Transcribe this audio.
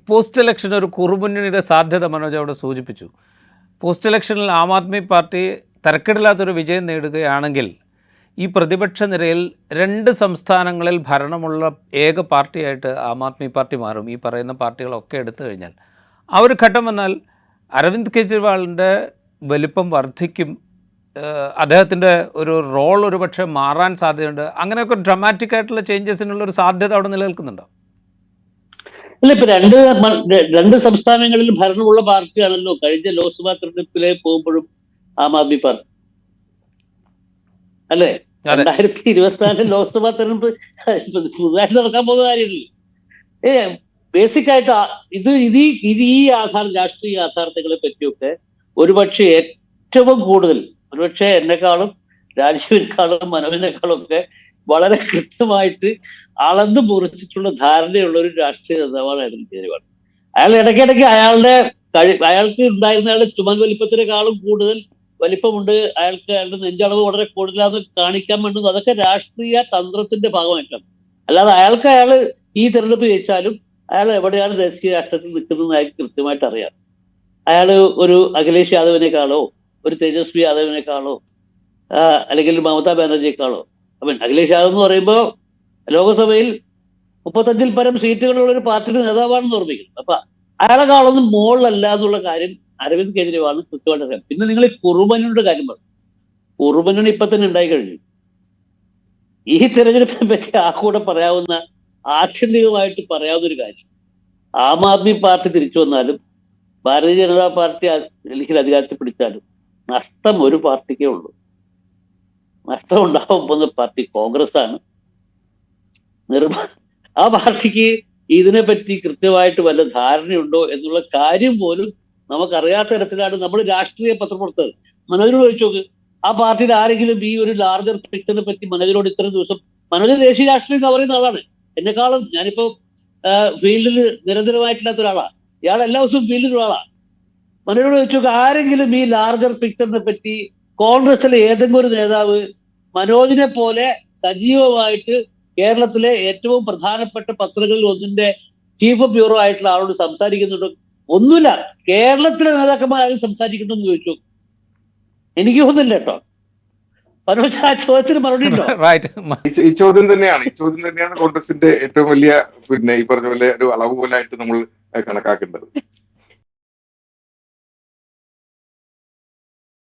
Post election ഒരു കുറുമുന്നണിയുടെ സാധ്യത മനോജ് അവിടെ സൂചിപ്പിച്ചു. പോസ്റ്റ് ഇലക്ഷനിൽ ആം ആദ്മി പാർട്ടി തരക്കേടില്ലാത്തൊരു വിജയം നേടുകയാണെങ്കിൽ ഈ പ്രതിപക്ഷ നിരയിൽ 2 സംസ്ഥാനങ്ങളിൽ ഭരണമുള്ള ഏക പാർട്ടിയായിട്ട് ആം ആദ്മി പാർട്ടി മാറും. ഈ പറയുന്ന പാർട്ടികളൊക്കെ എടുത്തു കഴിഞ്ഞാൽ ആ ഒരു ഘട്ടം വന്നാൽ അരവിന്ദ് കെജ്രിവാളിൻ്റെ വലിപ്പം വർദ്ധിക്കും, അദ്ദേഹത്തിൻ്റെ ഒരു റോൾ ഒരു പക്ഷേ മാറാൻ സാധ്യതയുണ്ട്. അങ്ങനെയൊക്കെ ഡ്രമാറ്റിക് ആയിട്ടുള്ള ചേഞ്ചസിനുള്ളൊരു സാധ്യത അവിടെ നിലനിൽക്കുന്നുണ്ടോ? അല്ല, ഇപ്പൊ രണ്ട് സംസ്ഥാനങ്ങളിൽ ഭരണമുള്ള പാർട്ടിയാണല്ലോ കഴിഞ്ഞ ലോക്സഭാ തെരഞ്ഞെടുപ്പിലെ പോകുമ്പോഴും ആം ആദ്മി പാർട്ടി അല്ലേ. 2024 ലോക്സഭാ തെരഞ്ഞെടുപ്പ് പുതുതായിട്ട് നടക്കാൻ പോകുന്ന കാര്യമില്ല. ബേസിക് ആയിട്ട് ഈ രാഷ്ട്രീയ യാഥാർത്ഥ്യങ്ങളെ പറ്റിയൊക്കെ ഒരുപക്ഷെ ഏറ്റവും കൂടുതൽ എന്നെക്കാളും രാജീവിനെക്കാളും മനോജിനെക്കാളും ഒക്കെ വളരെ കൃത്യമായിട്ട് അളന്നു മുറിച്ചിട്ടുള്ള ധാരണയുള്ള ഒരു രാഷ്ട്രീയ നേതാവാണ് അരവിന്ദ് കെജ്രിവാൾ. അയാൾ ഇടയ്ക്കിടയ്ക്ക് അയാൾക്ക് ഉണ്ടായിരുന്ന അയാളുടെ ചുമൽ വലിപ്പത്തിനേക്കാളും കൂടുതൽ വലിപ്പമുണ്ട്, അയാളുടെ നെഞ്ചളവ് വളരെ കൂടുതലാണെന്ന് കാണിക്കാൻ വേണ്ടുന്നത് അതൊക്കെ രാഷ്ട്രീയ തന്ത്രത്തിന്റെ ഭാഗമായിട്ടാണ്. അല്ലാതെ അയാൾ ഈ തെരഞ്ഞെടുപ്പ് ജയിച്ചാലും അയാൾ എവിടെയാണ് ദേശീയ രാഷ്ട്രീയത്തിൽ നിൽക്കുന്നത് അയാൾക്ക് കൃത്യമായിട്ട് അറിയാം. അയാൾ ഒരു അഖിലേഷ് യാദവിനേക്കാളോ ഒരു തേജസ്വി യാദവിനേക്കാളോ അല്ലെങ്കിൽ മമതാ ബാനർജിയെക്കാളോ, അഖിലേഷ് യാദവ് എന്ന് പറയുമ്പോൾ ലോക്സഭയിൽ 35-ൽ പരം സീറ്റുകളുള്ള ഒരു പാർട്ടിയുടെ നേതാവാണെന്ന് ഓർമ്മിക്കുന്നു. അപ്പൊ അയാളെക്കാളൊന്നും മോളിലല്ല എന്നുള്ള കാര്യം അരവിന്ദ് കെജ്രിവാളിന് കൃത്യമായിട്ട് അറിയാം. പിന്നെ നിങ്ങൾ ഈ കുറുമുന്നണിയുടെ കാര്യം പറഞ്ഞു. കുറുമുന്നണി ഇപ്പൊ തന്നെ ഉണ്ടായി കഴിഞ്ഞു. ഈ തെരഞ്ഞെടുപ്പിനെ പറ്റി കൂടെ പറയാവുന്ന ആത്യന്തികമായിട്ട് പറയാവുന്ന ഒരു കാര്യം, ആം ആദ്മി പാർട്ടി തിരിച്ചു വന്നാലും ഭാരതീയ ജനതാ പാർട്ടി ഡൽഹിയിൽ അധികാരത്തിൽ പിടിച്ചാലും നഷ്ടം ഒരു പാർട്ടിക്കേ ഉള്ളൂ. നഷ്ടം ഉണ്ടാവാൻ പോകുന്ന പാർട്ടി കോൺഗ്രസ് ആണ്. ആ പാർട്ടിക്ക് ഇതിനെപ്പറ്റി കൃത്യമായിട്ട് വല്ല ധാരണയുണ്ടോ എന്നുള്ള കാര്യം പോലും നമുക്കറിയാത്ത തരത്തിലാണ് നമ്മൾ രാഷ്ട്രീയ പത്രപ്രവർത്തകർ. മനോജിനോട് ചോദിച്ചു നോക്ക്, ആ പാർട്ടിയിൽ ആരെങ്കിലും ഈ ഒരു ലാർജർ പിക്ചറിനെ പറ്റി മനോജിനോട് ഇത്ര ദിവസം, മനോജ് ദേശീയ രാഷ്ട്രീയം എന്ന് പറയുന്ന ആളാണ്. എന്നെക്കാളും ഞാനിപ്പോ ഫീൽഡിൽ നിരന്തരമായിട്ടില്ലാത്ത ഒരാളാണ്. ഇയാൾ എല്ലാ ദിവസവും ഫീൽഡിലുള്ള ആളാണ്. മനോജിനോട് ചോദിച്ചു നോക്ക്, ആരെങ്കിലും ഈ ലാർജർ പിക്ചറിനെ പറ്റി കോൺഗ്രസിലെ ഏതെങ്കിലും ഒരു നേതാവ് മനോജിനെ പോലെ സജീവമായിട്ട് കേരളത്തിലെ ഏറ്റവും പ്രധാനപ്പെട്ട പത്രങ്ങളിൽ ഒന്നിന്റെ ചീഫ് ഓഫ് ബ്യൂറോ ആയിട്ടുള്ള ആളോട് സംസാരിക്കുന്നുണ്ടോ? ഒന്നുമില്ല. കേരളത്തിലെ നേതാക്കന്മാരും സംസാരിക്കണമെന്ന് ചോദിച്ചു. എനിക്ക് തോന്നുന്നില്ല കേട്ടോ. മനോജ്, ആ ചോദ്യത്തിന് മറുപടി ഉണ്ടോ? ഈ ചോദ്യം തന്നെയാണ് കോൺഗ്രസിന്റെ ഏറ്റവും വലിയ ഈ പറഞ്ഞ പോലെ ഒരു അളവ് പോലായിട്ട് നമ്മൾ കണക്കാക്കേണ്ടത്.